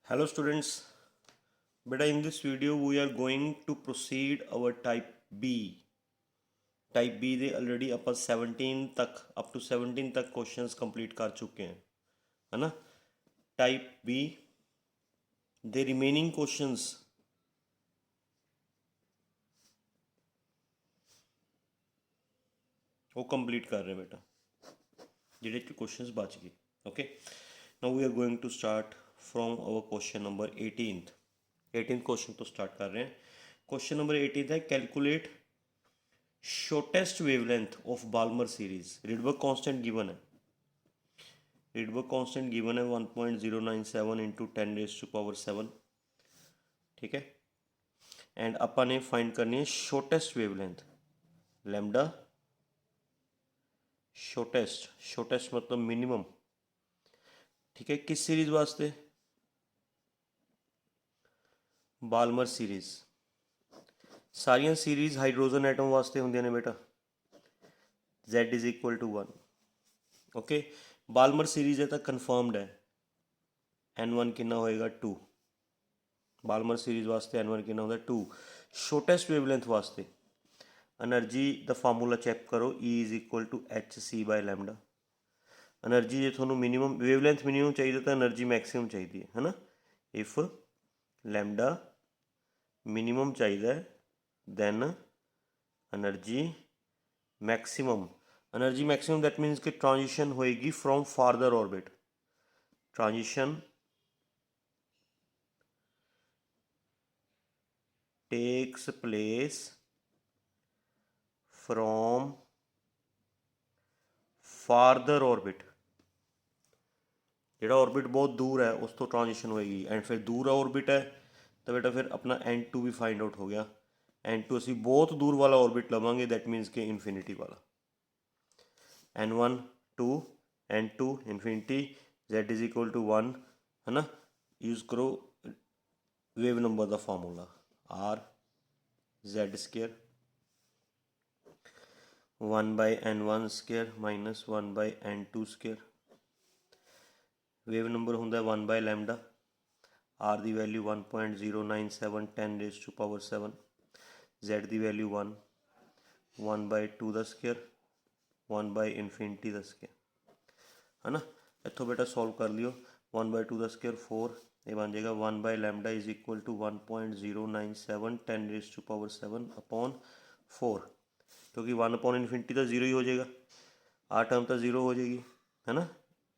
Hello students, beta in this video we are going to proceed our type B. Type B ਦੇ already ਆਪਾਂ 17 ਤੱਕ up to 17 ਤੱਕ questions complete ਕਰ ਚੁੱਕੇ ਹਾਂ ਹੈ ਨਾ। type B ਦੇ remaining questions ਉਹ complete ਕਰ ਰਹੇ ਬੇਟਾ ਜਿਹੜੇ questions ਬਚ ਗਏ। okay, now we are going to start from our question number 18th question ਤੋਂ start ਕਰ ਰਹੇ ਹਾਂ। question number 18 ਹੈ calculate shortest wavelength of Balmer series। Rydberg constant given है, Rydberg constant given है 1.097 into 10 raised to power 7, ठीक है। And अपन ने फाइंड करनी है शॉर्टेस्ट वेवलेंथ लैम्डा, शॉर्टेस्ट मतलब मिनिमम, ठीक है। किस सीरीज वास्ते? Balmer series. सारिया सीरीज हाइड्रोजन एटम वास्ते होंदियां ने बेटा। Z is equal to 1, okay. Balmer series है तो कन्फर्मड है, N1 कितना होएगा 2। बाल्मर सीरीज वास्ते N1 कितना होता है 2। शॉर्टेस्ट वेवलेंथ वास्ते एनर्जी दा फार्मूला चेक करो, E is equal to HC by lambda. Energy जो थोनों मिनिमम वेवलेंथ मिनिमम चाहिए तो एनर्जी मैक्सिमम चाहिए है ना। इफ लैम्डा मिनिमम चाहिए then energy maximum that means कि ट्रांजिशन होएगी from farther orbit. Transition takes place from farther orbit. ਜਿਹੜਾ ऑर्बिट बहुत दूर है उस तो ट्रांजिशन होएगी। एंड फिर दूर ऑर्बिट है तो बेटा फिर अपना N2 भी फाइंड आउट हो गया। N2 असी बहुत दूर वाला ऑर्बिट लवांगे, दैट मीन्स के इन्फिनिटी वाला। N1 2, N2 इन्फिनिटी, Z इज इक्वल टू 1 है ना। यूज़ करो वेव नंबर का formula R Z square 1 by N1 square minus 1 by N2 square. Wave number होंगे 1 बाय लैम्डा, R की value 1.097 10 raise to power 7, Z की value 1, 1 by 2 का square, 1 by infinity का square है ना। इतों बेटा सॉल्व कर लियो। 1 बाय 2 का स्केयर 4, ये बन जाएगा 1 by lambda is equal to 1.097 10 raise to power 7 upon 4, क्योंकि 1 अपॉन इन्फिनिटी तो 0 ही हो जाएगा, आ टर्म तो 0 हो जाएगी है ना।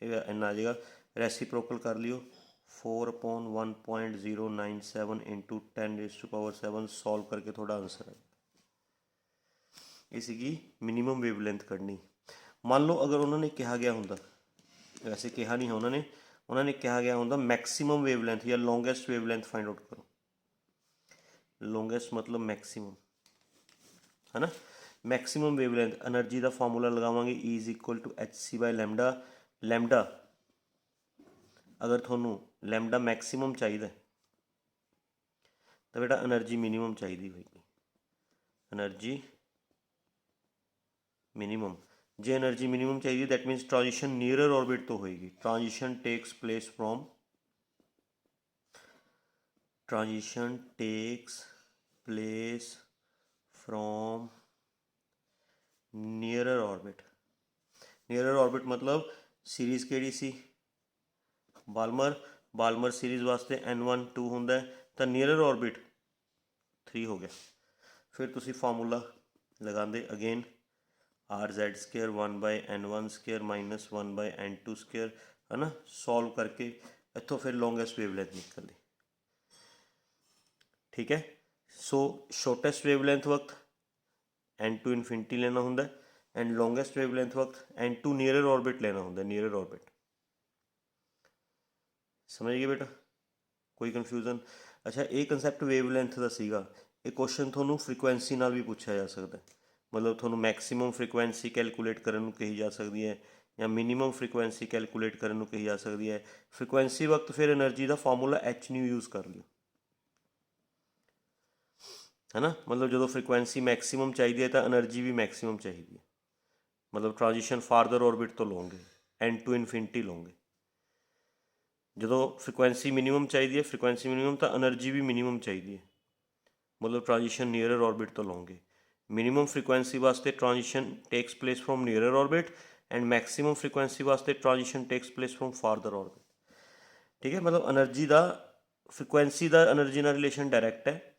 ये इन्ना आ जाएगा, रेसिप्रोकल कर लियो। 4 upon 1.097 into 10 raise to power 7 solve करके थोड़ा आंसर है। इसकी मिनिमम वेवलेंथ करनी। मान लो अगर उन्होंने कहा गया होंदा, वैसे कहा नहीं है उन्होंने कहा गया होंदा मैक्सिमम वेवलेंथ या लॉन्गेस्ट वेवलेंथ फाइंड आउट करो। लॉन्गेस्ट मतलब मैक्सिमम है ना। मैक्सिमम वेवलेंथ एनर्जी का फार्मूला लगावांगे, E is equal to HC by lambda. Lambda अगर थोनू लैम्डा मैक्सिमम चाहिए तो बेटा एनर्जी मिनिमम चाहिए होगी। एनर्जी मिनिमम, जे एनर्जी मिनिमम चाहिए that means transition nearer orbit तो होएगी। Transition takes place from nearer orbit. Nearer orbit मतलब सीरीज केड़ी सी बाल्मर सीरीज वास्ते N1 2 होंदा तो नियरर ऑर्बिट 3 हो गया। फिर तुसी फार्मूला लगाते again R Z square 1 by N1 square minus 1 by N2 square है ना। सॉल्व करके इतों फिर लॉन्गेस्ट वेवलेंथ निकलती, ठीक है। सो शॉर्टेस्ट वेवलेंथ वक्त N2 इन्फिनिटी लेना होंगे एंड लॉन्गेस्ट वेवलेंथ वक्त N2 नियरर ऑर्बिट लेना होंगे, नियरर ऑर्बिट। समझ गए बेटा, कोई कन्फ्यूजन? अच्छा, ये कंसैप्ट वेवलेंथ का सीगा, ये क्वेश्चन थोनों फ्रीकुएंसी नाल भी पूछा जा सकता है। मतलब थोनों मैक्सिमम फ्रीकुएंसी कैलकुलेट करने को कही जा सकती है या मिनिमम फ्रीकुएंसी कैलकुलेट करने को कही जा सकती है। फ्रीकुएंसी वक्त फिर एनर्जी का फार्मूला H न्यू यूज़ कर लियो है ना। मतलब जो फ्रीकुएंसी मैक्सिमम चाहिए है तो एनर्जी भी मैक्सिमम चाहिए, मतलब ट्रांजिशन फार्दर ऑर्बिट तो लोगे N2 इन्फिनिटी लोगे। ਜਦੋਂ ਫ੍ਰੀਕੁਐਂਸੀ ਮਿਨੀਮਮ ਚਾਹੀਦੀ ਹੈ, ਫ੍ਰੀਕੁਐਂਸੀ ਮਿਨੀਮਮ ਤਾਂ એનર્ਜੀ ਵੀ ਮਿਨੀਮਮ ਚਾਹੀਦੀ ਹੈ, ਮਤਲਬ ਟ੍ਰਾਂਜੀਸ਼ਨ ਨੀਅਰਰ ਔਰਬਿਟ ਤੋਂ ਲਓਗੇ। ਮਿਨੀਮਮ ਫ੍ਰੀਕੁਐਂਸੀ ਵਾਸਤੇ transition takes place from nearer orbit and maximum frequency ਵਾਸਤੇ transition takes place from farther orbit. ਠੀਕ ਹੈ, ਮਤਲਬ એનર્ਜੀ ਦਾ ਫ੍ਰੀਕੁਐਂਸੀ ਦਾ એનર્ਜੀ ਨਾਲ ਰਿਲੇਸ਼ਨ ਡਾਇਰੈਕਟ ਹੈ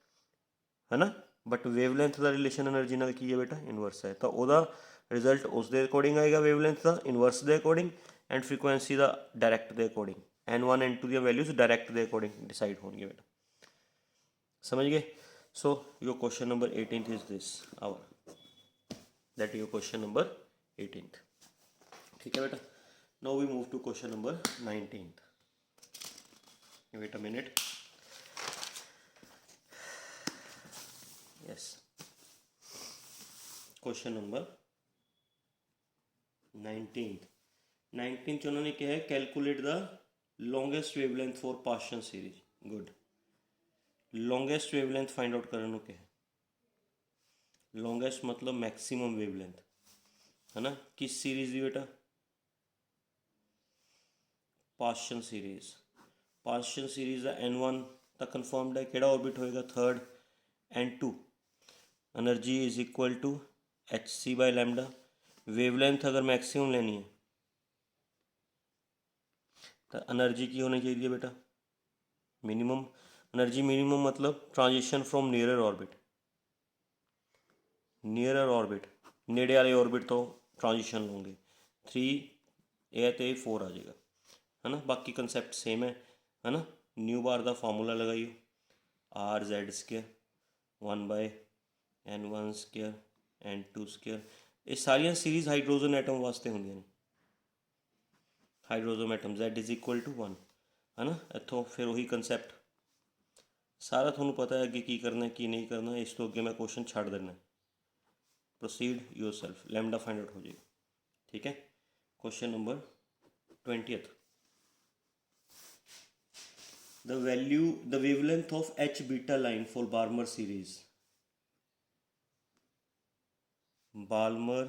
ਨਾ, ਬਟ ਵੇਵਲੈਂਥ ਦਾ ਰਿਲੇਸ਼ਨ એનર્ਜੀ ਨਾਲ ਕੀ ਹੈ ਬੇਟਾ, ਇਨਵਰਸ ਹੈ। ਤਾਂ ਉਹਦਾ ਰਿਜ਼ਲਟ ਉਸ ਦੇ ਅਕੋਰਡਿੰਗ ਆਏਗਾ, ਵੇਵਲੈਂਥ ਦਾ ਇਨਵਰਸ ਦੇ ਅਕੋਰਡਿੰਗ, ਐਂਡ ਫ੍ਰੀਕੁਐਂਸੀ ਦਾ ਡਾਇਰੈਕਟ ਦੇ ਅਕੋਰਡਿੰਗ। N1 N2 ਦੀਆਂ ਵੈਲਿਊਜ਼ ਡਾਇਰੈਕਟ ਦੇ ਅਕੋਰਡਿੰਗ ਡਿਸਾਈਡ ਹੋਣਗੀਆਂ ਬੇਟਾ, ਸਮਝ ਗਏ। So your question number 18th is this our, that is your question number 18th। ठीक है बेटा, now we move to question number 19th। wait a minute, yes, question number 19th ਚ ਉਹਨਾਂ ਨੇ ਕਿਹਾ ਹੈ calculate the longest wavelength for Paschen series। good, longest wavelength find out ਕਰਨ ਨੂੰ ਕਿਹਾ। longest मतलब मैक्सिमम वेवलेंथ है ना, किस सीरीज की बेटा, पास्चन सीरीज। पास्चन सीरीज का N1 तक कन्फर्मड है, किहड़ा ऑर्बिट होएगा, third. N2 energy is equal to HC by lambda. Wavelength अगर मैक्सिमम लेनी है तो एनर्जी की होनी चाहिए बेटा, मिनिमम। एनर्जी मिनिमम मतलब transition from nearer orbit, nearer orbit, ਨੇੜੇ ਵਾਲੇ ऑर्बिट ਤੋਂ ट्रांजिशन ਲਓਗੇ, 3 ਇਹ ਤੇ 4 ਆ ਜਾਏਗਾ, ਹੈ ਨਾ। ਬਾਕੀ ਕੰਸੈਪਟ ਸੇਮ ਹੈ ਨਾ। ਨਿਊ ਬਾਰ ਦਾ ਫਾਰਮੂਲਾ ਲਗਾਈਓ, RZ² 1/N1² N2²। ਇਹ ਸਾਰੀਆਂ ਸੀਰੀਜ਼ ਹਾਈਡਰੋਜਨ ਐਟਮ ਵਾਸਤੇ ਹੁੰਦੀਆਂ ਨੇ, hydrogen atom Z is equal to 1, ਹੈ ਨਾ। ਇੱਥੋਂ ਫਿਰ ਉਹੀ ਕੰਸੈਪਟ ਸਾਰਾ ਤੁਹਾਨੂੰ ਪਤਾ ਹੈ ਅੱਗੇ ਕੀ ਕਰਨਾ ਕੀ ਨਹੀਂ ਕਰਨਾ। ਇਸ ਤੋਂ ਅੱਗੇ ਮੈਂ ਕੁਐਸਚਨ ਛੱਡ ਦੇਣਾ, proceed your self, lambda find out हो जाएगा। ठीक है, question number 20th, the wavelength of H beta line for Balmer series। Balmer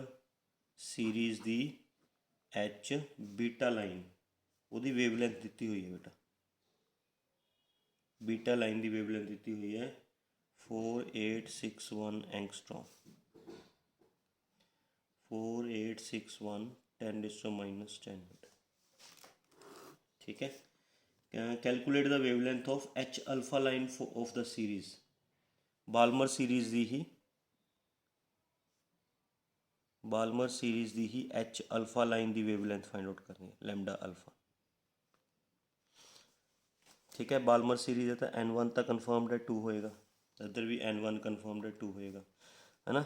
series the H beta line ਉਹਦੀ wavelength ਦਿੱਤੀ ਹੋਈ ਹੈ ਬੇਟਾ, beta line ਦੀ wavelength ਦਿੱਤੀ ਹੋਈ ਹੈ 4861 एंगस्ट्रॉम। 4861 10⁻⁻10 मीटर। ठीक है, calculate the wavelength of H alpha line of the series. Balmer series दी ही H अल्फा लाइन दी वेवलेंथ फाइंड आउट करनी है, लैम्डा अल्फा। ठीक है, बाल्मर सीरीज है तो N1 तक कन्फर्मड है, 2 होएगा, इधर भी N1 कन्फर्मड है, 2 होएगा, है ना।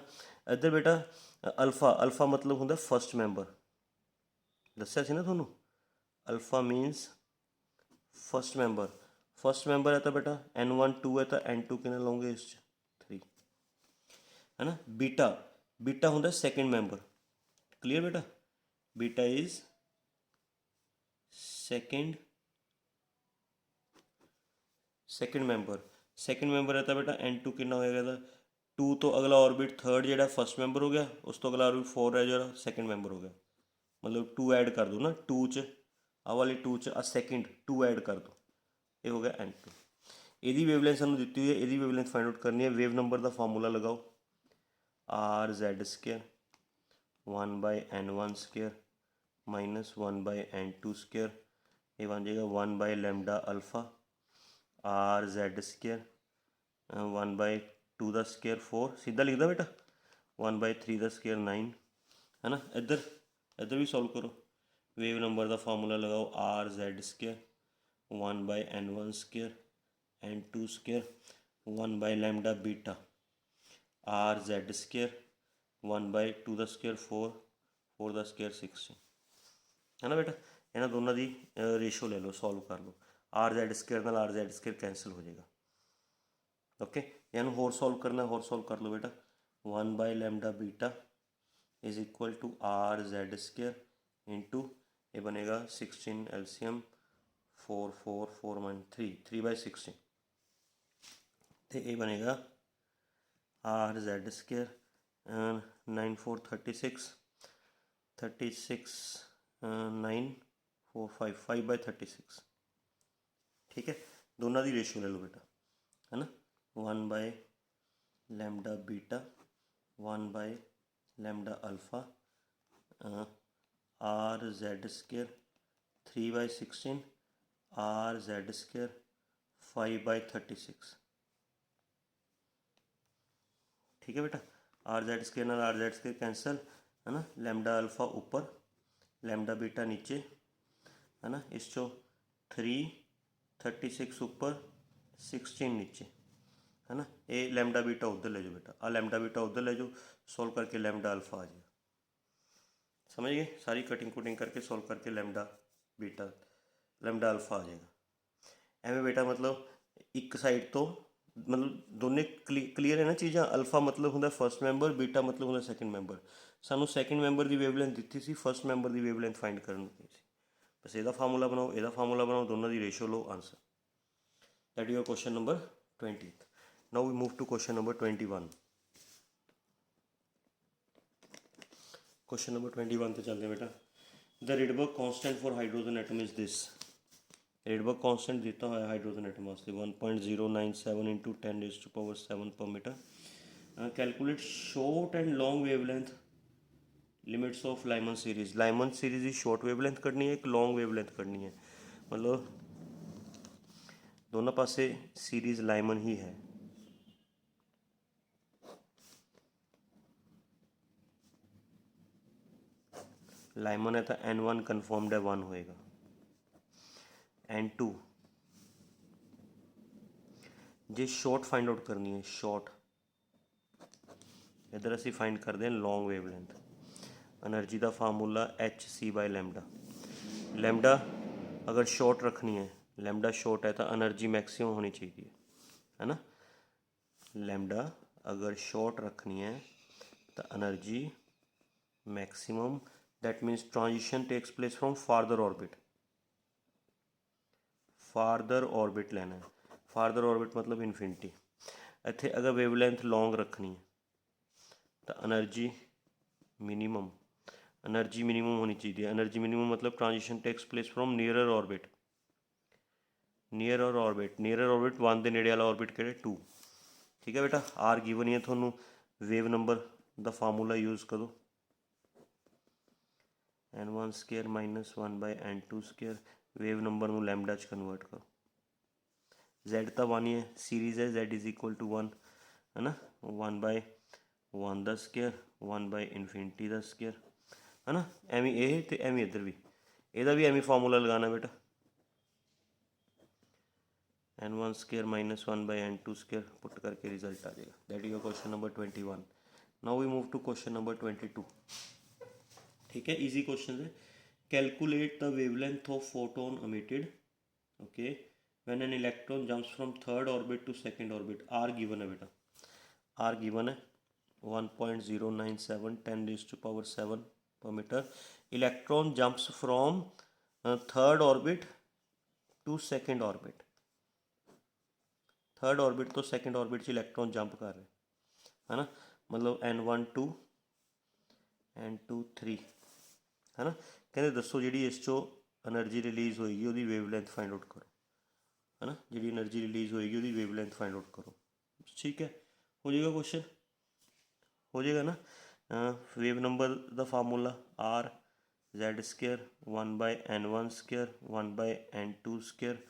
इधर बेटा अल्फा मतलब होंगे फस्ट मैंबर, दसिया सी ना थोनू, अल्फा मीनस फस्ट मैंबर है तो बेटा N1 2 है तो N2 कितना लोगे इस 3, है ना। बीटा होंगे सेकेंड मैंबर, क्लियर बेटा, बीटा इज सेकेंड मैंबर है तो बेटा N2 कितना होएगा, 2 तो अगला ऑर्बिट थर्ड जो फस्ट मैंबर हो गया, उस तो अगला ऑर्बिट 4 है जो सैकेंड मैंबर हो गया, मतलब 2 ऐड कर दो ना, 2 च आ वाली 2 च सैकेंड 2 ऐड कर दो, ये हो गया N2। यदी वेवलेंथ सानू दी हुई है, यदी वेवलेंथ फाइंड आउट करनी है। वेव नंबर का फार्मूला लगाओ, RZ² 1/N1² -1/N2², ये बन जाएगा 1/λ अल्फा। RZ² 1/2 4, सीधा लिखदा बेटा, 1/3 9, है ना। इधर भी सॉल्व करो, वेव नंबर का फार्मूला लगाओ, RZ² 1/N1² N2² 1/λ beta, RZ² 1/2 4 4 16, है ना बेटा। इन्होंने दोनों की रेशो ले लो, सॉल्व कर लो, RZ² नाल RZ² कैंसल हो जाएगा। ओके, यानी होर सॉल्व करना, होर सॉल्व कर लो बेटा। 1/λ बीटा is equal to RZ² into ये बनेगा 16 LCM 4 4 4 3 3/16, तो ये बनेगा RZ² 9 4 36 36 9 4 5 5/36, ठीक है, दोनों की रेशियो ले लो बेटा, है ना, 1 by lambda beta 1 by lambda alpha R Z square 3 by 16 R Z square 5 by 36। ठीक है बेटा, आर जेड स्केयर नाल आर जेड स्केयर कैंसल, है ना, लैम्डा अल्फा ऊपर लैम्डा बीटा नीचे, है ना, इस चो 3 36 ऊपर 16 नीचे, है ना, ये लैम्डा बीटा उधर ले जाओ बेटा, आ लैम्डा बीटा उधर ले जाओ, सोल्व करके लैम्डा अल्फा आ जाएगा। समझ गए, सारी कटिंग कुटिंग करके सोल्व करके लैम्डा बीटा लैम्डा अल्फा आ जाएगा। एवं बेटा मतलब एक साइड तो मतलब दोनों क्लीयर है ना चीज़ा, अल्फा मतलब होंगे फर्स्ट मैंबर, बीटा मतलब होंगे सैकेंड मैंबर। सानू सैकेंड मैंबर की वेवलेंथ दी थी, फर्स्ट मैंबर की वेवलेंथ फाइंड करनी थी, बस यदा फार्मूला बनाओ, यदा फार्मूला बनाओ, दोनों की रेशियो लो, answer. That is your question number 20। Now we move to question number 21। Question number 21 तो चलते हैं बेटा। The Rydberg constant for hydrogen atom is this. Rydberg constant दिता हुआ है हाइड्रोजन एटम वास्ते 1.097 into 10⁻⁷ per metre. Calculate short and long wavelength limits of Lyman series. Lyman series की short wavelength करनी है, एक लॉन्ग वेवलेंथ करनी है, मतलब दोनों पासे सीरीज लाइमन ही है। लाइमन है तो N1 कन्फर्म्ड है 1 होएगा, N2 जे शॉर्ट फाइंड आउट करनी है, शॉर्ट इधर असी फाइंड करते हैं लॉन्ग वेवलेंथ। एनर्जी का formula HC by lambda. Lambda अगर शॉर्ट रखनी है, लैम्डा शॉर्ट है तो एनर्जी मैक्सिमम होनी चाहिए, है ना। लैम्डा अगर शॉर्ट रखनी है तो energy maximum, that means transition takes place from farther orbit. Farther orbit लेना है, फारदर ऑर्बिट मतलब इन्फिनिटी। इत्थे अगर वेवलेंथ लॉन्ग रखनी है तो एनर्जी मिनिमम होनी चाहिए। एनर्जी मिनिमम मतलब transition takes place from nearer orbit. Nearer orbit 1 के नेड़े वाला ऑर्बिट किहड़ा 2। ठीक है बेटा, आर गिवन ही है थोनू, वेव नंबर का फार्मूला यूज़ करो, N1 square minus 1 by N2 square, wave number में लैम्डा च कन्वर्ट करो। Z तो 1 ही है, सीरीज है, Z इज इक्वल टू 1, है ना, 1 बाय 1 का स्केयर 1 बाय इनफिनिटी का स्केयर, है ना, एवं ये तो एवं इधर भी, यदा भी एवं फार्मूला लगाना बेटा, N1 square minus 1 by N2 square put करके रिजल्ट आ जाएगा। That is your question number 21। Now we move to question number 22। ठीक है, इजी क्वेश्चन है। Calculate the wavelength of photon emitted, okay, when an electron jumps from third orbit to second orbit. R given है बेटा, R given है 1.097 10⁻⁷ per metre. Electron jumps from third orbit to second orbit. Third orbit तो second orbit च electron jump कर रहे, है ना, मतलब N1 2 N2 3, है ना। कहते दसो जी इस चो एनर्जी रिलीज़ होएगी वो वेवलेंथ फाइंड आउट करो, है ना, जी एनर्जी रिलीज़ होएगी वो वेवलेंथ फाइंड आउट करो। ठीक है, हो जाएगा क्वेश्चन, हो जाएगा ना। वेव नंबर का formula R Z square 1 by N1 square 1 by N2 square.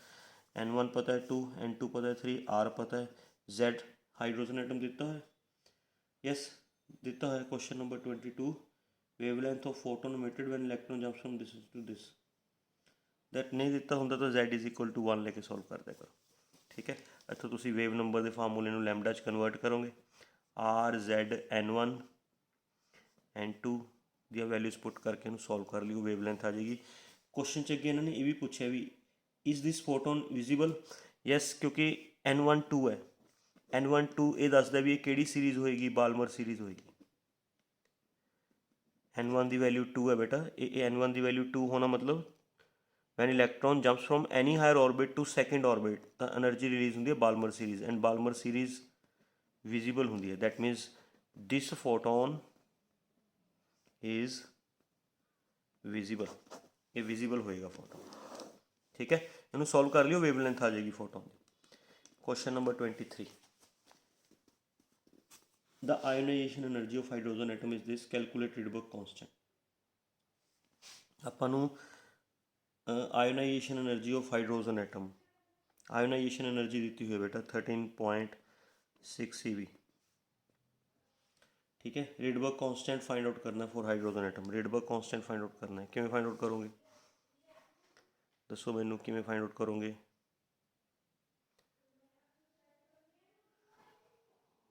N1 पता है 2, N2 पता है 3, आर पता है, जेड हाइड्रोजन एटम दिता है, यस दिता है। Question number 22, wavelength of photon emitted when electron jumps from this to this. That नहीं दिता होंगे तो Z इज इक्वल टू 1 लेके सॉल्व कर दिया करो। ठीक है, इतों तुम वेव नंबर के फार्मूले में लैम्डा च कन्वर्ट करोगे, आर जेड N1 N2 दिया वैल्यूज पुट करके सॉल्व कर लियो, वेवलेंथ आ जाएगी। क्वेश्चन च अगे इन्होंने ये भी पूछा भी is this photon visible, yes, क्योंकि N1 2 है, N1 2 ये दसदा भी कि सीरीज़ होएगी, बाल्मर सीरीज़ होएगी। N1 की वैल्यू 2 है बेटा, ये N1 की वैल्यू 2 होना मतलब when electron jumps from any higher orbit to second orbit तो एनर्जी रिलीज होंगी है Balmer series, and Balmer series visible होंगी है। That means this photon is visible, ये विजिबल होएगा फोटोन। ठीक है, ਇਹਨੂੰ ਸੋल्व कर लियो, वेवलेंथ आ जाएगी फोटोन की। Question number 23, the ionisation energy of hydrogen atom is this, calculate Rydberg constant. ਆਪਾਂ ਨੂੰ ionization energy of hydrogen atom, ionization energy दी हुई है बेटा 13.6 eV, ठीक है। रिडबर्ग कांस्टेंट फाइंड आउट करना for hydrogen atom, Rydberg constant find out करना है। किवें फाइंड आउट करोगे, दसो मैनू किवें फाइंड आउट करोगे,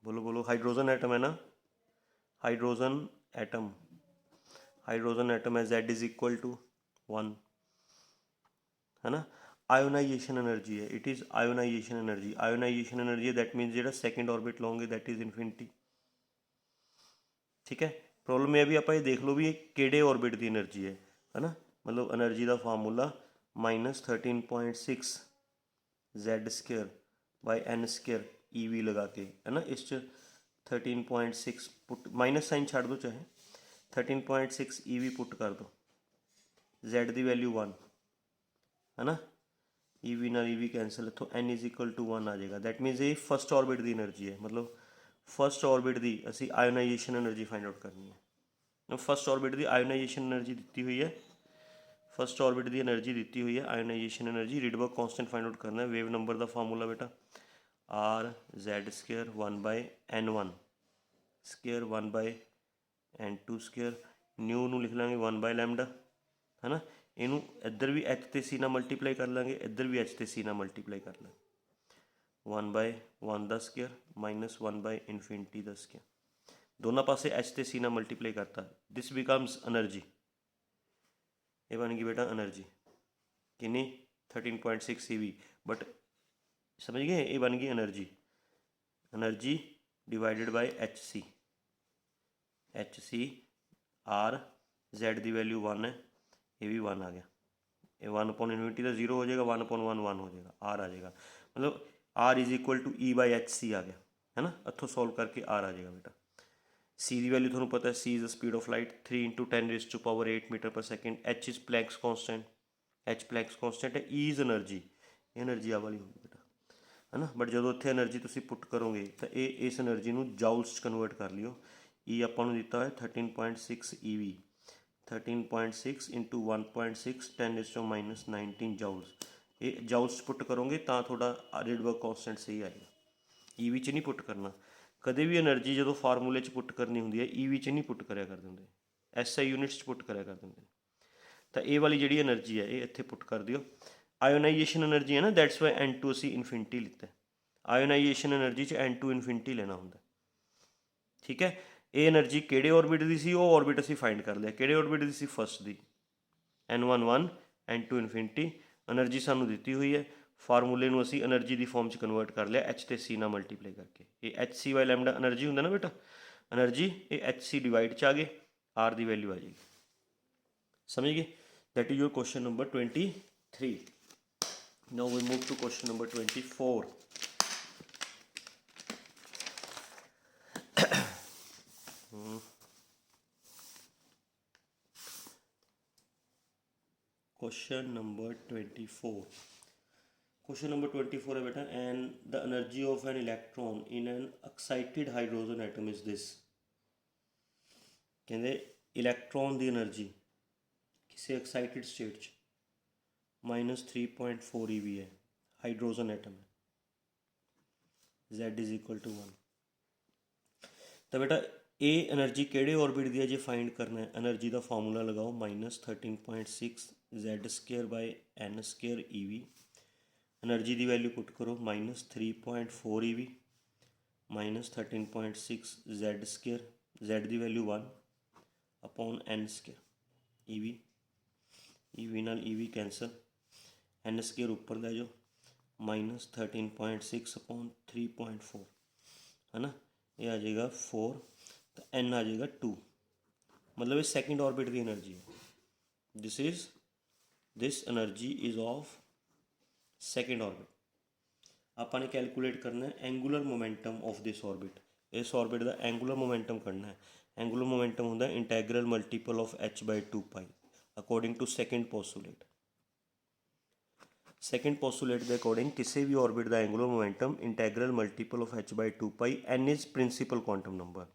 बोलो बोलो। हाइड्रोजन एटम है ना, हाइड्रोजन एटम, हाइड्रोजन एटम है Z इज इक्वल टू 1, है ना। आयोनाइजेशन एनर्जी है, it is ionisation energy, ionisation energy है दैट मीनस जो सैकेंड ऑर्बिट लॉन्ग है दैट इज इनफिनिटी, ठीक है। प्रॉब्लम यह भी आप ये देख लो भी किहड़े ऑर्बिट की एनर्जी है ना, मतलब एनर्जी का formula -13.6 Z² by N² EV लगा के, है ना। इस 13.6 पुट, माइनस साइन छड़ दो, चाहे 13.6 EV पुट कर दो, Z की वैल्यू 1, है ना। EV नाल EV कैंसल, इतों N इज इक्वल टू 1 आ जाएगा। दैट मीनस ये फस्ट ऑर्बिट की एनर्जी है, मतलब फस्ट ऑर्बिट की असी आयोनाइजेशन एनर्जी फाइंड आउट करनी है। फस्ट ऑर्बिट की आयोनाइजेशन एनर्जी दी हुई है, फस्ट ऑर्बिट की एनर्जी दी हुई है ionisation energy. Rydberg constant find out करना है। वेव नंबर का फार्मूला बेटा R(Z²) 1/N1² 1/N2², न्यू नू लिख लाँगे 1/λ, है ना। इनू इधर भी H तो C ना मल्टीप्लाई कर लाँगे, इधर भी H तो C ना मल्टीप्लाई कर लाँगे, 1/1² -1/∞², दोनों पासे H तो C ना मल्टीप्लाई करता, दिस बिकम्स एनर्जी, ये बन गई बेटा एनर्जी कितनी 13.6 EV, बट समझ गए, ये बन गई energy, energy divided by HC, R Z की वैल्यू 1 है, ये भी 1 आ गया, ये 1/∞ का 0 हो जाएगा, 1/1 1 हो जाएगा, R आ जाएगा, मतलब R is equal to E/HC आ गया, है ना। इतों सॉल्व करके R आ जाएगा बेटा। C की वैल्यू थोड़ा पता है, C is the speed of light 3 × 10⁸ मीटर/सेकेंड, H is Planck's constant, H Planck's constant है, E इज़ एनर्जी, एनर्जी आ वाली होगी बेटा, है ना। बट जो इतने एनर्जी तुम पुट करोगे तो ये इस एनर्जी को जाउल्स कन्वर्ट कर लियो। E आपको दिता है 13.6 EV, 13.6 × 1.6 10⁻⁻19 जाउल्स, ये जाउल्स पुट करोगे तो थोड़ा रिडबर्ग कांस्टेंट सही आएगा। EV च नहीं पुट करना, कभी भी एनर्जी जो फार्मूले पुट करनी होंगी है EV च नहीं पुट करा कर देंगे, SI यूनिट्स पुट करा कर देंगे। तो ये वाली जी एनर्जी है ये इत्थे पुट कर दियो। आयोनाइजेशन एनर्जी है ना, दैट्स वाई N2 असी इनफिनिटी लिता है, आयोनाइजेशन एनर्जी च N2 इनफिनिटी लेना होंगे, ठीक है। ये एनर्जी किहड़े ऑर्बिट की सी, वो ऑर्बिट असी फाइंड कर लिया, किहड़े ऑर्बिट की सी, फस्ट की, N1 1 N2 इनफिनिटी, एनर्जी सानू दी हुई है, फार्मूले में असी एनर्जी की फॉर्म च कन्वर्ट कर लिया H तो C ना मल्टीप्लाई करके, ये HC/λ एनर्जी होंगे ना बेटा, एनर्जी ये HC डिवाइड च आ गए, R की वैल्यू आ जाएगी, समझ गए। That is your question number 23। Now we move to question number 24। Question number 24, question number 24 है बेटा, and the energy of an electron in an excited hydrogen atom is this. कहते electron की energy किसी excited state -3.4 EV है, hydrogen atom है, Z is equal to 1। तो बेटा ये एनर्जी किहड़े ऑर्बिट की है, जो फाइंड करना है, एनर्जी का फार्मूला लगाओ -13.6 Z² by N² EV, energy की वैल्यू पुट करो -3.4 EV -13.6 Z², Z की वैल्यू 1/N² EV, EV नाल EV कैंसल, N² ऊपर लै जाओ, -13.6/3.4, है ना, ये आ जाएगा 4, तो N आ जाएगा 2, मतलब ये सैकेंड ऑर्बिट की एनर्जी है। This energy is of second orbit. आपने कैलकुलेट करना है angular momentum of this orbit, इस ऑर्बिट का एंगूलर मोमेंटम करना है। एंगूलर मोमेंटम होंगे integral multiple of H/2π according to second postulate. Second postulate ਦੇ ਅਕੋਰਡਿੰਗ ਕਿਸੇ ਵੀ ਔਰਬਿਟ ਦਾ angular momentum integral multiple of h/2 pi n is principal quantum number.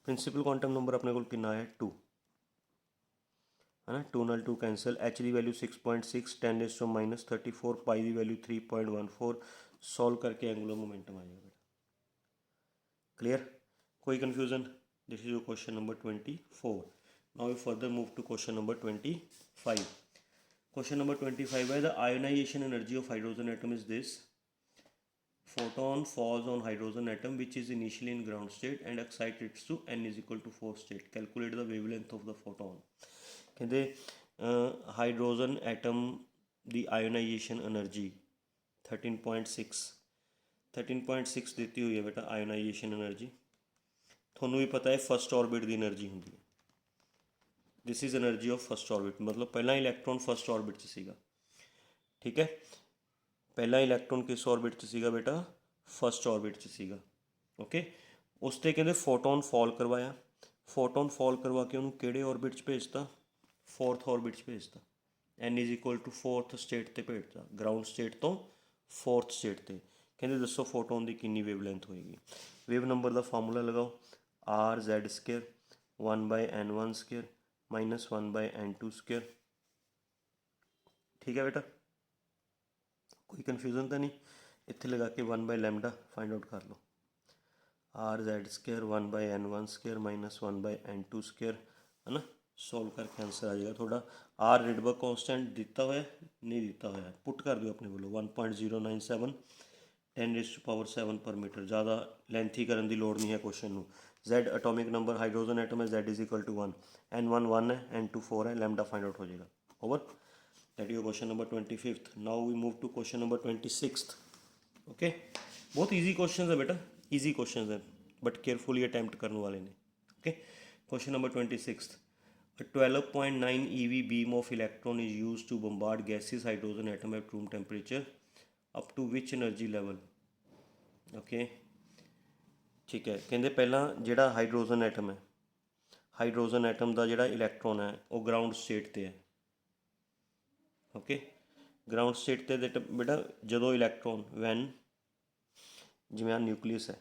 Principal quantum number ਆਪਣੇ ਕੋਲ ਕਿੰਨਾ ਹੈ 2 है ना। 2 ਨਾਲ 2 कैंसल, h की वैल्यू 6.6, 10⁻34, पाई की वैल्यू 3.14। सॉल्व करके एंगुलर मोमेंटम आ जाएगा बेटा। क्लियर, कोई confusion? This is your question number 24। Now we further move to question number 25। Question number 25 है the ionisation energy of hydrogen atom is this. Photon falls on hydrogen atom which is initially in ground state and excited to n is equal to 4 state. Calculate the wavelength of the photon। कहते hydrogen atom ਦੀ ionisation energy 13.6 ਦਿੱਤੀ ਹੋਈ ਹੈ ਬੇਟਾ ionisation energy. ਤੁਹਾਨੂੰ ਵੀ ਪਤਾ ਹੈ first orbit ਦੀ energy ਹੁੰਦੀ ਹੈ। This is energy of first orbit, ਮਤਲਬ ਪਹਿਲਾ ਇਲੈਕਟ੍ਰੋਨ ਫਸਟ ਆਰਬਿਟ 'ਚ ਸੀਗਾ। ਠੀਕ ਹੈ, ਪਹਿਲਾ ਇਲੈਕਟ੍ਰੋਨ ਕਿਸ ਆਰਬਿਟ 'ਚ ਸੀਗਾ ਬੇਟਾ? ਫਸਟ ਆਰਬਿਟ 'ਚ ਸੀਗਾ। ਓਕੇ, ਉਸ 'ਤੇ ਕਹਿੰਦੇ ਫੋਟੋਨ ਫਾਲ ਕਰਵਾਇਆ। ਫੋਟੋਨ ਫਾਲ ਕਰਵਾ ਕੇ ਉਹਨੂੰ ਕਿਹੜੇ ਆਰਬਿਟ 'ਚ ਭੇਜਤਾ? फोर्थ ऑर्बिट 'ਚ ਭੇਜਤਾ। n is equal to fourth state ਤੇ ਭੇਜਤਾ, ਗਰਾਊਂਡ ਸਟੇਟ ਤੋਂ फोर्थ स्टेट ਤੇ। ਕਹਿੰਦੇ ਦੱਸੋ ਫੋਟੋਨ ਦੀ ਕਿੰਨੀ ਵੇਵਲੈਂਥ ਹੋਏਗੀ? ਵੇਵ ਨੰਬਰ ਦਾ ਫਾਰਮੂਲਾ ਲਗਾਓ, r(z²) 1/n1² ਮਾਈਨਸ 1/n2²। ਠੀਕ ਹੈ ਬੇਟਾ, ਕੋਈ ਕਨਫਿਊਜ਼ਨ ਤਾਂ ਨਹੀਂ? ਇੱਥੇ ਲਗਾ ਕੇ 1/λ ਫਾइंड आउट ਕਰ ਲਓ। r(z²) 1/n1² ਮਾਈਨਸ 1/n2² है ना। ਸੋਲਵ ਕਰਕੇ ਆਂਸਰ ਆ ਜਾਏਗਾ ਤੁਹਾਡਾ। ਆਰ ਰਿਡਬਰਗ ਕੌਂਸਟੈਂਟ ਦਿੱਤਾ ਹੋਇਆ ਨਹੀਂ ਦਿੱਤਾ ਹੋਇਆ, ਪੁੱਟ ਕਰ ਦਿਓ ਆਪਣੇ ਵੱਲੋਂ 1.097 10⁻7 ਪਰ ਮੀਟਰ। ਜ਼ਿਆਦਾ ਲੈਂਥੀ ਕਰਨ ਦੀ ਲੋੜ ਨਹੀਂ ਹੈ ਕੁਐਸਚਨ ਨੂੰ। Z atomic number hydrogen atom ਹੈ, Z is equal to 1, n1 1 ਹੈ, n2 4 ਹੈ, ਲੈਮਡਾ ਫਾइंड आउट ਹੋ ਜਾਏਗਾ। Over, that is question number 25। Now we move to question number 26। Okay, बहुत ईजी क्वेश्चन है बेटा, ईजी क्वेश्चन है बट केयरफुली अटैम्प्ट करने वाले ने। Okay, question number 26। A 12.9 eV beam of electron is used to bombard gaseous hydrogen atom at room temperature up to which energy level? Okay, ठीक है। कहते पहला जिहड़ा हाइड्रोजन एटम है, हाइड्रोजन एटम का जिहड़ा इलैक्ट्रॉन है वो ग्राउंड स्टेट ते है। ओके, ग्राउंड स्टेट ते बेटा जदों इलैक्ट्रॉन वैन जिवें न्यूक्लियस है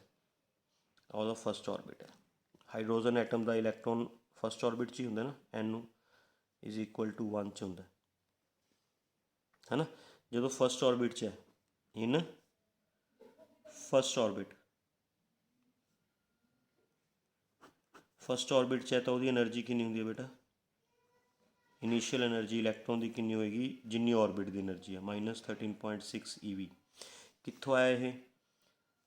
ਉਹਦਾ फस्ट ऑर्बिट है। हाइड्रोजन एटम का इलैक्ट्रॉन फस्ट ऑर्बिट 'ਚ ਹੀ ਹੁੰਦਾ ਨਾ, n इज इक्वल टू 1 'ਚ ਹੁੰਦਾ है ना। ਜਦੋਂ फस्ट ऑर्बिट 'ਚ है इन फस्ट ऑर्बिट, फस्ट ऑर्बिट 'ਚ है तो ਉਹਦੀ एनर्जी कितनी ਹੁੰਦੀ है बेटा? इनिशियल एनर्जी इलैक्ट्रॉन की कितनी होएगी जिन्नी ऑर्बिट की एनर्जी है, -13.6 EV। कित्थों आया ये?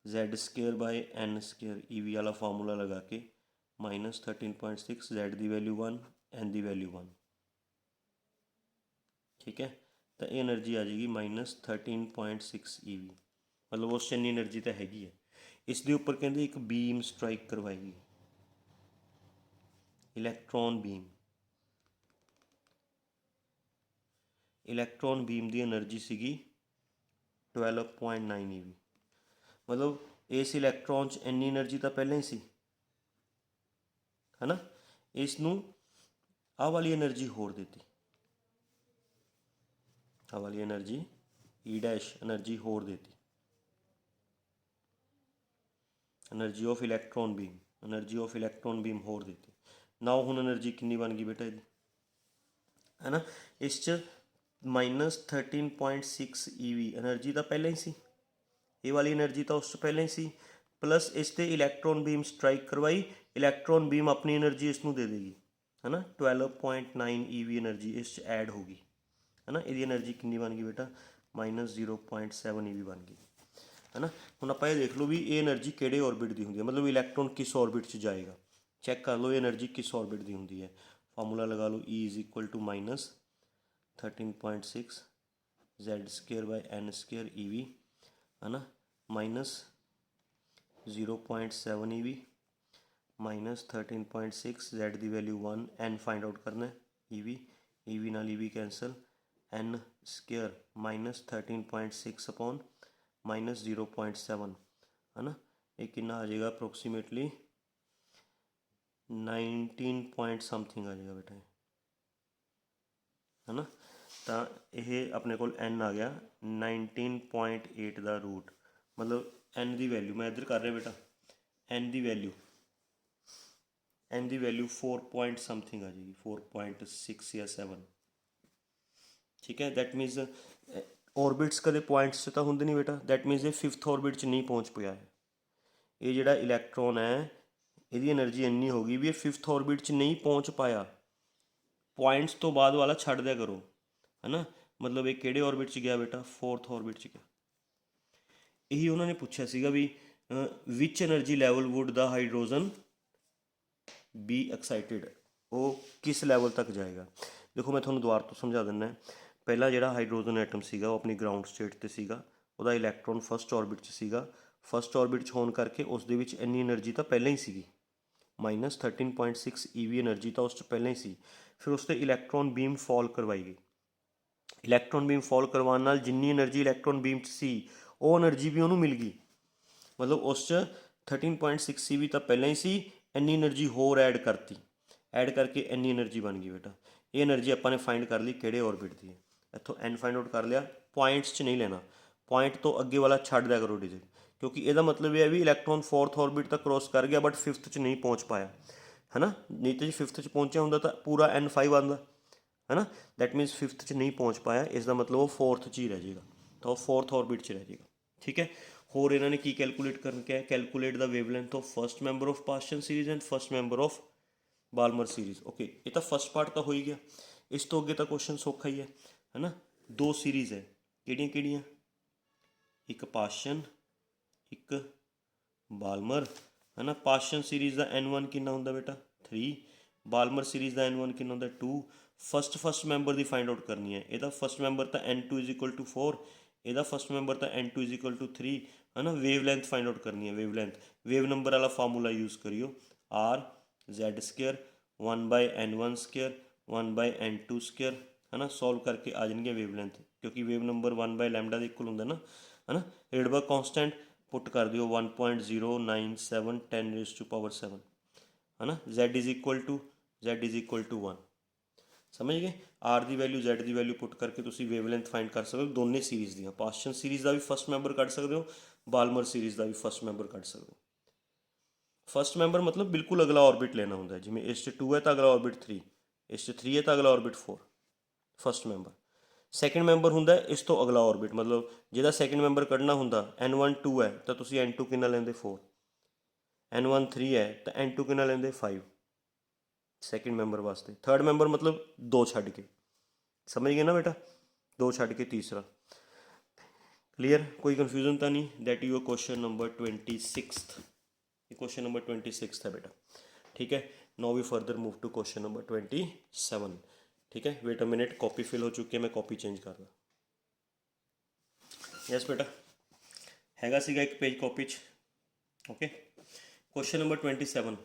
Z²/n² EV वाला फार्मूला लगा के -13.6, Z की वैल्यू 1, n की वैल्यू 1। ठीक है, तो ये एनर्जी आ जाएगी -13.6 EV, मतलब उस इन्नी एनर्जी तो हैगी है। इसके उपर कहते एक बीम स्ट्राइक करवाएगी, इलैक्ट्रॉन बीम। इलैक्ट्रॉन बीम की एनर्जी सीगी 12.9 EV, मतलब इस इलैक्ट्रॉन च इन्नी एनर्जी तो पहले ही सी है ना। इसनू आ वाली एनर्जी होर देती, आ वाली एनर्जी E' एनर्जी होर देती, energy of electron beam, energy of electron beam होर देती। ना हुण एनर्जी कितनी बन गई बेटा इसकी, है ना। इस -13.6 EV एनर्जी तो पहले ही सी, ये वाली एनर्जी तो उस पहले ही सी, प्लस इस ते इलैक्ट्रॉन बीम स्ट्राइक करवाई, इलैक्ट्रॉन बीम अपनी एनर्जी इसनू दे देगी, है ना। 12.9 EV एनर्जी इस ऐड होगी, है ना। ये एनर्जी कितनी बन गई बेटा? -0.7 EV बन गई, है ना। हुण आपां ये देख लो भी ये एनर्जी किहड़े ऑर्बिट की होंदी है, मतलब इलैक्ट्रॉन किस ऑर्बिट 'च जाएगा। चैक कर लो ये एनर्जी किस ऑर्बिट की होंदी है। फार्मूला लगा लो, E is equal to -13.6 Z²/n² EV, है ना, -0.7 EV -13.6, Z की वैल्यू 1, n फाइंड आउट करना है, EV नाल EV कैंसल, n² -13.6 अपॉन -0.7, है ना। ये कितना आ जाएगा अप्रोक्सीमेटली 19 पॉइंट समथिंग आ जाएगा बेटा, है ना। तो यह अपने को n आ गया 19.8 ਦਾ रूट, मतलब n की वैल्यू मैं इधर कर रहा बेटा, n की वैल्यू 4 पॉइंट समथिंग आ जाएगी, 4.6 या 7। ठीक है, दैट मीनस ऑर्बिट्स कदे पॉइंट्स तो होंगे नहीं बेटा, दैट मीनस ये 5th ऑर्बिट च नहीं पहुँच पाया है। ये जिहड़ा इलैक्ट्रॉन है ਇਹਦੀ એનર્ਜੀ ਇੰਨੀ ਹੋ ਗਈ ਵੀ ਇਹ 5th ऑर्बिट ਚ नहीं पहुँच पाया। पॉइंट्स तो बाद वाला छड्ड दिया करो, है ना, मतलब ये किहड़े ऑर्बिट च गया बेटा, 4th ऑर्बिट च गया। यही उन्होंने पूछा सीगा भी which energy level would the hydrogen be excited, वो किस लैवल तक जाएगा। देखो मैं थोड़ा दोबारा तो समझा दिना है। पहला जिहड़ा हाइड्रोजन एटम सीगा वो अपनी ग्राउंड स्टेट ते सीगा, ਉਹਦਾ इलैक्ट्रॉन फस्ट ऑर्बिट च सीगा, फस्ट ऑर्बिट च होण करके उस दे विच ਇੰਨੀ एनर्जी तो पहले ही सीगी, -13.6 EV एनर्जी तो उस पहले ही सी। फिर उसते इलैक्ट्रॉन बीम फॉल करवाई गई, इलैक्ट्रॉन बीम फॉल करवाने नाल जिन्नी एनर्जी इलैक्ट्रॉन बीम च सी वो एनर्जी भी उन्होंने मिल गई, मतलब उस 13.6 EV तो पहले ही सी, इन्नी एनर्जी होर ऐड करती, ऐड करके इन्नी एनर्जी बन गई बेटा। ये एनर्जी अपने फाइंड कर ली किहड़े ऑर्बिट की है, इत्थों एन फाइंड आउट कर लिया, पॉइंट्स च नहीं लेना, पॉइंट तो अगे वाला छड्ड दिया करो डिजिट, क्योंकि यदा मतलब यह है भी इलैक्ट्रॉन 4th ऑर्बिट तक क्रॉस कर गया बट 5th च नहीं पहुँच पाया, है ना, नहीं तो जी 5th च पहुँचा होंगे तो पूरा N5 आंदा, है ना, दैट मीनस 5th च नहीं पहुँच पाया, इसका मतलब वो 4th च ही रह जाएगा, तो वो 4th ऑर्बिट च रह जाएगा। ठीक है, होर इन्होंने की कैलकुलेट करके है, calculate the wavelength of first member of Paschen series and first member of Balmer series. Okay, ये तो फस्ट पार्ट तो हो ही गया, इस तो अगे तो क्वेश्चन सौखा ही है ना। दो सीरीज है, किहड़ियां किहड़ियां, एक पास्चन एक बाल्मर, है ना। पास्चन सीरीज का N1 कितना होंगे बेटा 3, बाल्मर सीरीज का N1 कितना होंगे 2। फस्ट मैंबर की फाइंड आउट करनी है, यदा फस्ट मैंबर तो N2 = 4, यदा फस्ट मैंबर तो N2 = 3, है ना। वेव लेंथ फाइंड आउट करनी है, वेव लेंथ वेव नंबर वाला फार्मूला यूज़ करियो, R(Z²) 1/N1² 1/N2², है ना। सॉल्व करके आ जाएंगे वेव लेंथ, क्योंकि वेव नंबर 1/λ के इक्वल होंगे ना, है ना। रेडबर्ग कॉन्सटेंट पुट कर दियो 1.097 10⁻⁷, है ना। Z = 1, समझ गए। आर की वैल्यू Z की वैल्यू पुट करके तुम वेवलेंथ फाइंड कर सकते हो दोनों सीरीज़ दी, पास्चन सीरीज़ का भी फस्ट मैंबर कढ़ सकते हो, बाल्मर सीरीज़ का भी फस्ट मैंबर कढ़ सकते हो। फस्ट मैंबर मतलब बिल्कुल अगला ऑर्बिट लेना होंगे, जिमें इस 2 है तो अगला ऑर्बिट 3, इस 3 है तो अगला orbit 4, first member. Second member होंगे इस तो अगला ऑर्बिट, मतलब जिहदा सैकेंड मैंबर कढ़ना होंगे N1 2 है तो तुम N2 कितना लेंदे 4, N1 3 है तो N2 कितना लेंदे 5 सैकेंड मैंबर वास्ते। थर्ड मैंबर मतलब 2 छड्ड के, समझ गए ना बेटा, 2 छड्ड के तीसरा। क्लीयर, कोई कन्फ्यूजन तो नहीं। दैट यू क्वेश्चन नंबर 26, ये क्वेश्चन नंबर 26 है बेटा। ठीक है, now we further move to question number 27। ठीक है, wait a minute, copy fill हो चुकी है, मैं कॉपी चेंज कर रहा। यस बेटा, हैगा सीगा एक पेज कॉपी च। Okay, question number 27।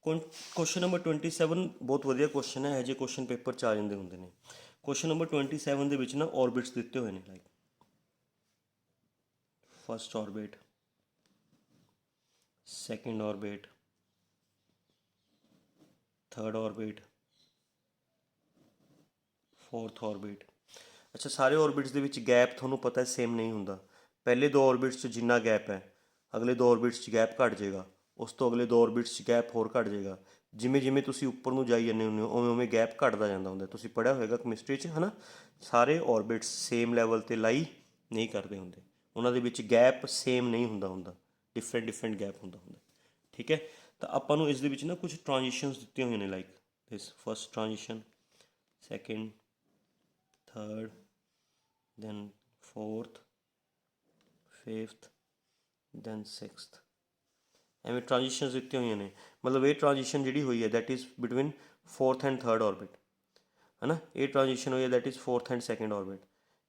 Question number 27 बहुत वधिया क्वेश्चन है, ਇਹੋ क्वेश्चन पेपर च आ जाते होंगे ने। क्वेश्चन नंबर 27 ਦੇ ਵਿੱਚ ਨਾ ऑर्बिट्स ਦਿੱਤੇ ਹੋਏ ਨੇ, like first orbit, second orbit, third orbit, fourth orbit. अच्छा, सारे ऑर्बिट्स ਦੇ ਵਿੱਚ गैप ਤੁਹਾਨੂੰ पता है सेम नहीं होंगे, पहले 2 ऑर्बिट्स जिन्ना गैप है अगले 2 ऑर्बिट्स गैप घट जाएगा, उस तो अगले 2 ऑर्बिट्स गैप होर घट जाएगा, जिमें जिमें तुम उपर नूं जाई जाते हो उवें उवें गैप घटता जाता होंगे, तुसीं पढ़िया होएगा कैमिस्ट्री च, है ना। सारे ऑर्बिट्स सेम लैवल ते लाई नहीं करते होंगे, उन्हां दे विच गैप सेम नहीं होंदा, डिफरेंट गैप होंदा। ठीक है, तो आपां नूं इस दे विच ना कुछ ट्रांजिशनस दित्तियां होईयां ने, like this first transition, second, third, then fourth, fifth, then sixth, ਐਵੇਂ ट्रांजिशनस ਦਿੱਤੀਆਂ ਹੋਈਆਂ ਨੇ। मतलब ये ट्रांजिशन ਜਿਹੜੀ ਹੋਈ ਹੈ that is between 4th and 3rd orbit, है ना। ये ट्रांजिशन हुई है that is 4th and 2nd orbit,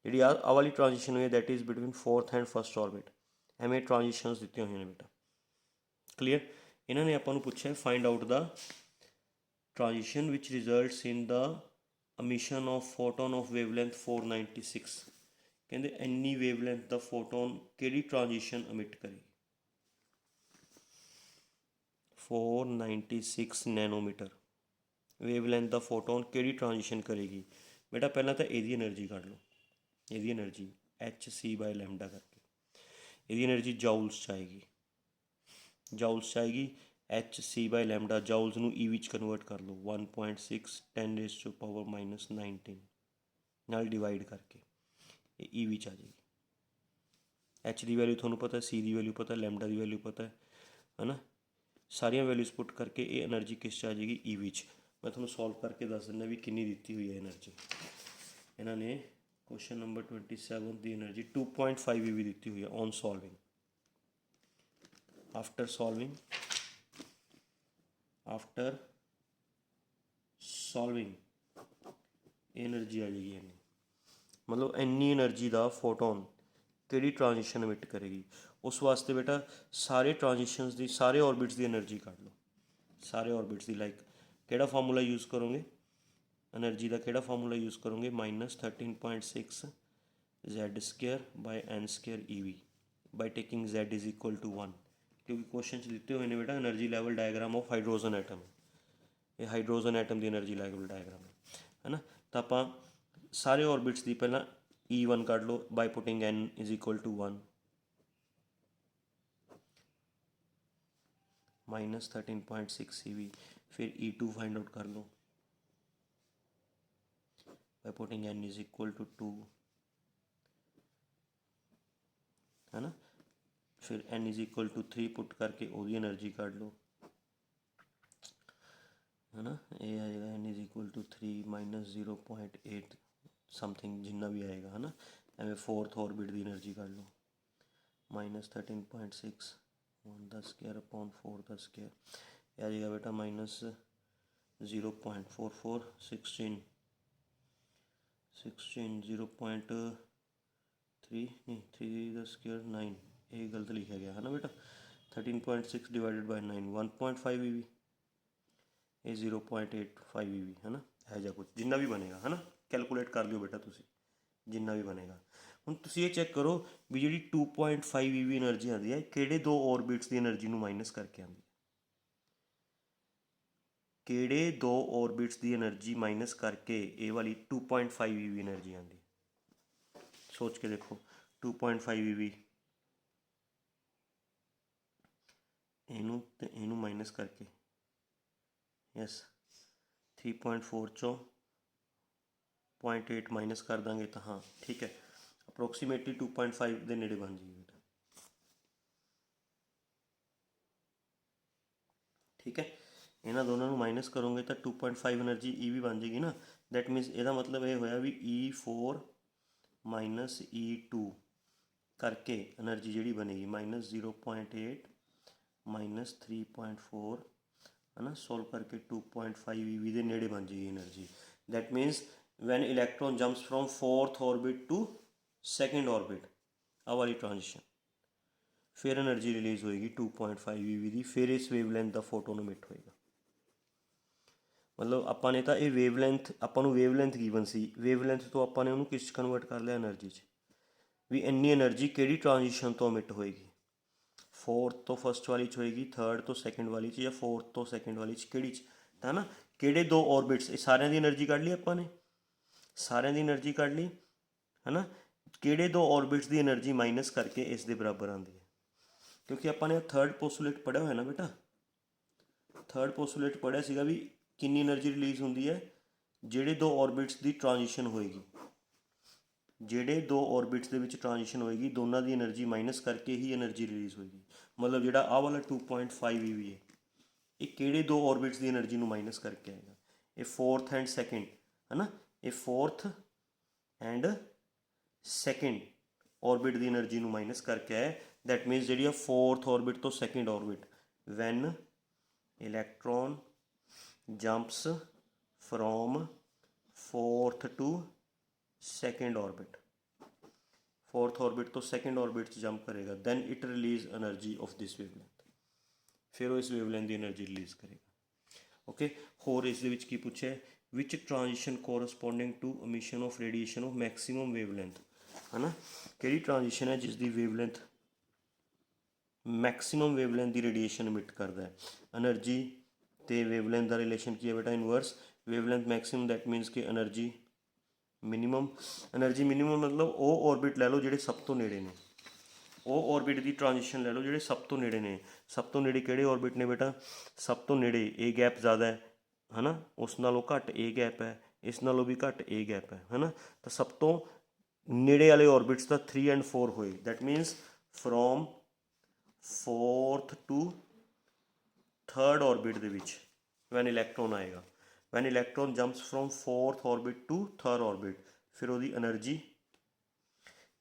ਜਿਹੜੀ ਆ ਵਾਲੀ ट्रांजिशन हुई है that is between 4th and 1st orbit. ਐਵੇਂ ट्रांजिशनस ਦਿੱਤੀਆਂ ਹੋਈਆਂ ਨੇ बेटा। क्लीयर, ਇਹਨਾਂ ਨੇ ਆਪਾਂ ਨੂੰ ਪੁੱਛਿਆ find out the transition which results in the emission of photon of wavelength 496, कहते इन्नी वेवलेंथ का फोटोन केड़ी ट्रांजिशन अमिट करेगी, 496 नैनोमीटर वेवलेंथ का फोटोन केड़ी ट्रांजिशन करेगी। बेटा पहला तो यदी एनर्जी कढ़ लो, यदी energy H C by lambda करके। ਇਹਦੀ एनर्जी ਜਾਊਲਸ 'ਚ ਆਏਗੀ, ਜਾਊਲਸ 'ਚ ਆਏਗੀ। H C by lambda joules ਨੂੰ ਈ ਵਿੱਚ ਕਨਵਰਟ ਕਰ ਲਓ, 1.6 10⁻⁻19 ਨਾਲ ਡਿਵਾਈਡ ਕਰਕੇ ਇਹ ਈ ਵਿੱਚ ਆ ਜਾਏਗੀ। ਐਚ ਦੀ ਵੈਲਿਊ ਤੁਹਾਨੂੰ ਪਤਾ, ਸੀ ਦੀ ਵੈਲਿਊ ਪਤਾ, ਲੈਮਡਾ ਦੀ ਵੈਲਿਊ ਪਤਾ ਹੈ ਨਾ। ਸਾਰੀਆਂ ਵੈਲਿਊਜ਼ ਪੁੱਟ ਕਰਕੇ ਇਹ એનર્ਜੀ ਕਿਸ 'ਚ ਆ ਜਾਏਗੀ, ਈ ਵਿੱਚ। ਮੈਂ ਤੁਹਾਨੂੰ ਸੋਲਵ ਕਰਕੇ ਦੱਸ ਦਿੰਦਾ ਵੀ ਕਿੰਨੀ ਦਿੱਤੀ ਹੋਈ ਹੈ એનર્ਜੀ। ਇਹਨਾਂ ਨੇ ਕੁਐਸਚਨ ਨੰਬਰ 27 ਦੀ એનર્ਜੀ 2.5 EV ਦਿੱਤੀ ਹੋਈ ਹੈ ਔਨ ਸੋਲਵਿੰਗ। ਆਫਟਰ ਸੋਲਵਿੰਗ ਇਹ એનર્ਜੀ ਆ ਜਾਏਗੀ ਇੰਨੀ। ਮਤਲਬ ਇੰਨੀ એનર્ਜੀ ਦਾ ਫੋਟੋਨ ਕਿਹੜੀ ਟ੍ਰਾਂਜੀਸ਼ਨ ਇਮਿਟ ਕਰੇਗੀ। ਉਸ ਵਾਸਤੇ ਬੇਟਾ ਸਾਰੇ ਟ੍ਰਾਂਜੀਸ਼ਨਸ ਦੀ, ਸਾਰੇ ਔਰਬਿਟਸ ਦੀ એનર્ਜੀ ਕੱਢ ਲਓ, ਸਾਰੇ ਔਰਬਿਟਸ ਦੀ। ਲਾਈਕ ਕਿਹੜਾ ਫਾਰਮੂਲਾ ਯੂਜ਼ ਕਰੋਗੇ એનર્ਜੀ ਦਾ, ਕਿਹੜਾ ਫਾਰਮੂਲਾ ਯੂਜ਼ ਕਰੋਗੇ, -13.6 Z² by n² EV by taking Z is equal to 1। ਕਿਉਂਕਿ ਕੁਐਸਚਨ 'ਚ ਦਿੱਤੇ ਹੋਏ ਨੇ ਬੇਟਾ energy level diagram of hydrogen atom. ਇਹ ਹਾਈਡਰੋਜਨ ਐਟਮ ਦੀ એનર્ਜੀ ਲੈਵਲ ਡਾਇਗਰਾਮ ਹੈ ਨਾ। ਤਾਂ ਆਪਾਂ ਸਾਰੇ ਔਰਬਿਟਸ ਦੀ ਪਹਿਲਾਂ E1 ਕੱਢ ਲਓ by putting n is equal to 1 -13.6 EV। ਫਿਰ E2 फाइंड आउट कर लो by putting n is equal to 2 है ना। फिर n is equal to 3 put करके ਉਹਦੀ एनर्जी ਕੱਢ लो है ना। ये आएगा n is equal to 3 -0.8 something जिन्ना भी आएगा है ना। एवं फोर्थ ऑर्बिट की एनर्जी ਕੱਢ लो -13.6 1/² अपॉन 4/²। यह आ जाएगा बेटा -0.44 16 0.3 नहीं 3/² 9। ये गलत लिखा गया है ना बेटा। 13.6 डिवाइडेड बाई 9 1.5 EV, ये 0.85 EV है ना। है जा कुछ जिन्ना भी बनेगा है ना, कैलकुलेट कर लियो बेटा तुसी जिन्ना भी बनेगा। ਹੁਣ ਤੁਸੀਂ ਇਹ ਚੈੱਕ ਕਰੋ ਵੀ ਜਿਹੜੀ 2.5 EV એનર્ਜੀ ਆਉਂਦੀ ਹੈ ਕਿਹੜੇ ਦੋ ਔਰਬਿਟਸ ਦੀ એનર્ਜੀ ਨੂੰ ਮਾਈਨਸ ਕਰਕੇ ਆਉਂਦੀ ਹੈ। ਕਿਹੜੇ ਦੋ ਔਰਬਿਟਸ ਦੀ એનર્ਜੀ ਮਾਈਨਸ ਕਰਕੇ ਇਹ ਵਾਲੀ 2.5 EV એનર્ਜੀ ਆਉਂਦੀ ਹੈ। ਸੋਚ ਕੇ ਦੇਖੋ 2.5 EV ਇਹਨੂੰ ਤੇ ਇਹਨੂੰ ਮਾਈਨਸ ਕਰਕੇ ਯੈਸ 3.4 ਚੋਂ 0.8 ਮਾਈਨਸ ਕਰ ਦਾਂਗੇ ਤਾਂ ਹਾਂ ਠੀਕ ਹੈ ਅਪਰੋਕਸੀਮੇਟਲੀ 2.5 ਦੇ ਨੇੜੇ ਬਣ ਜਾਏਗੀ ਬੇਟਾ। ਠੀਕ ਹੈ ਇਹਨਾਂ ਦੋਨਾਂ ਨੂੰ ਮਾਈਨਸ ਕਰੋਗੇ ਤਾਂ 2.5 એનર્ਜੀ ਈ ਵੀ ਬਣ ਜਾਏਗੀ ਨਾ। ਦੈਟ ਮੀਨਸ ਇਹਦਾ ਮਤਲਬ ਇਹ ਹੋਇਆ ਵੀ E4 - E2 ਕਰਕੇ એનર્ਜੀ ਜਿਹੜੀ ਬਣੇਗੀ -0.8 -3.4 है ना। सॉल्व करके 2.5 EV ਦੇ ਨੇੜੇ ਬਣ ਜਾਏਗੀ energy. That means when electron jumps from fourth orbit to second orbit ਆ ਵਾਲੀ ਟ੍ਰਾਂਜੀਸ਼ਨ ਫਿਰ એનર્ਜੀ ਰਿਲੀਜ਼ ਹੋਏਗੀ 2.5 EV ਦੀ। ਫਿਰ ਇਸ ਵੇਵਲੈਂਥ ਦਾ ਫੋਟੋਨ ਇਮਿਟ ਹੋਏਗਾ। ਮਤਲਬ ਆਪਾਂ ਨੇ ਤਾਂ ਇਹ ਵੇਵਲੈਂਥ, ਆਪਾਂ ਨੂੰ ਵੇਵਲੈਂਥ ਗਿਵਨ ਸੀ, ਵੇਵਲੈਂਥ ਤੋਂ ਆਪਾਂ ਨੇ ਉਹਨੂੰ ਕਿਸ 'ਚ ਕਨਵਰਟ ਕਰ ਲਿਆ એનર્ਜੀ 'ਚ। ਵੀ ਇੰਨੀ એનર્ਜੀ ਕਿਹੜੀ ਟ੍ਰਾਂਜੀਸ਼ਨ ਤੋਂ ਇਮਿਟ ਹੋਏਗੀ, फोर्थ तो फर्स्ट वाली च होएगी, थर्ड तो सैकेंड वाली च, या फोर्थ तो सैकेंड वाली च किहड़ी च है ना। किहड़े दो ऑर्बिट्स, ये सारिਆਂ ਦੀ એનર્ਜੀ ਕੱਢ ਲਈ ਆਪਾਂ ਨੇ, ਸਾਰਿਆਂ ਦੀ એનર્ਜੀ ਕੱਢ ਲਈ है ना। ਕਿਹੜੇ ਦੋ ऑर्बिट्स ਦੀ એનર્ਜੀ ਮਾਈਨਸ ਕਰਕੇ ਇਸ ਦੇ ਬਰਾਬਰ ਆਉਂਦੀ ਹੈ। ਕਿਉਂਕਿ ਆਪਾਂ ਨੇ ਥਰਡ ਪੋਸਟੂਲੇਟ ਪੜ੍ਹਿਆ ਹੋਇਆ ਨਾ ਬੇਟਾ, ਥਰਡ ਪੋਸਟੂਲੇਟ ਪੜ੍ਹਿਆ ਸੀਗਾ ਵੀ ਕਿੰਨੀ એનર્ਜੀ ਰਿਲੀਜ਼ ਹੁੰਦੀ ਹੈ ਜਿਹੜੇ ਦੋ ऑर्बिट्स ਦੀ ਟ੍ਰਾਂਜੀਸ਼ਨ ਹੋਏਗੀ, ਜਿਹੜੇ ਦੋ ऑर्बिट्स ਦੇ ਵਿੱਚ ਟ੍ਰਾਂਜੀਸ਼ਨ ਹੋਏਗੀ ਦੋਨਾਂ ਦੀ એનર્ਜੀ ਮਾਈਨਸ ਕਰਕੇ ਹੀ એનર્ਜੀ ਰਿਲੀਜ਼ ਹੋਏਗੀ। ਮਤਲਬ ਜਿਹੜਾ ਆਹ ਵਾਲਾ 2.5 EV ਹੈ ਇਹ ਕਿਹੜੇ ਦੋ ऑर्बिट्स ਦੀ એનર્ਜੀ ਨੂੰ ਮਾਈਨਸ ਕਰਕੇ ਆਏਗਾ। ਇਹ ਫੋਰਥ ਐਂਡ ਸੈਕਿੰਡ ਹੈ ਨਾ, ਇਹ ਫੋਰਥ ਐਂਡ ਸੈਕਿੰਡ ऑर्बिट ਦੀ એનર્ਜੀ ਨੂੰ ਮਾਈਨਸ ਕਰਕੇ ਆਏ। ਦੈਟ ਮੀਨਸ ਜਿਹੜੀ ਆ ਫੋਰਥ ऑर्बिट ਤੋਂ second orbit when electron jumps from fourth to second orbit, fourth orbit to second orbit jump करेगा, then it release energy of this wavelength, फिर वो इस वेवलेंथ की एनर्जी रिलीज करेगा। ओके होर इस की पूछे which transition corresponding to emission of radiation of maximum wavelength है ना। कि ट्रांजिशन है जिसकी वेवलेंथ मैक्सीमम वेवलेंथ की रेडिएशन इमिट करता है। एनर्जी तो वेवलेंथ का रिलेशन की है बेटा इनवर्स, वेवलेंथ मैक्सीमम दैट मीनस कि एनर्जी ਮਿਨੀਮਮ એનર્ਜੀ ਮਿਨੀਮਮ ਮਤਲਬ ਉਹ ਔਰਬਿਟ ਲੈ ਲਓ ਜਿਹੜੇ ਸਭ ਤੋਂ ਨੇੜੇ ਨੇ, ਉਹ ਔਰਬਿਟ ਦੀ ਟ੍ਰਾਂਜੀਸ਼ਨ ਲੈ ਲਓ ਜਿਹੜੇ ਸਭ ਤੋਂ ਨੇੜੇ ਨੇ। ਸਭ ਤੋਂ ਨੇੜੇ ਕਿਹੜੇ ਔਰਬਿਟ ਨੇ ਬੇਟਾ? ਸਭ ਤੋਂ ਨੇੜੇ ਇਹ ਗੈਪ ਜ਼ਿਆਦਾ ਹੈ ਨਾ, ਉਸ ਨਾਲੋਂ ਘੱਟ ਇਹ ਗੈਪ ਹੈ, ਇਸ ਨਾਲੋਂ ਵੀ ਘੱਟ ਇਹ ਗੈਪ ਹੈ ਨਾ। ਤਾਂ ਸਭ ਤੋਂ ਨੇੜੇ ਵਾਲੇ ਔਰਬਿਟਸ ਦਾ 3 and 4 ਹੋਏ, that means from 4th to 3rd orbit ਦੇ ਵਿੱਚ ਵੈਨ ਇਲੈਕਟ੍ਰੋਨ ਆਏਗਾ, when electron jumps from 4th orbit to 3rd orbit, ਫਿਰ ਉਹਦੀ એનર્ਜੀ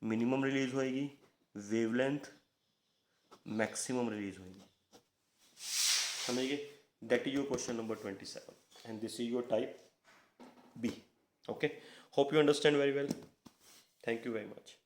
ਮਿਨੀਮਮ ਰਿਲੀਜ਼ ਹੋਏਗੀ, ਵੇਵਲੈਂਥ ਮੈਕਸਿਮਮ ਰਿਲੀਜ਼ ਹੋਏਗੀ। समझ गए? That is your question number 27 and this is your type B. Okay, hope you understand very well. Thank you very much.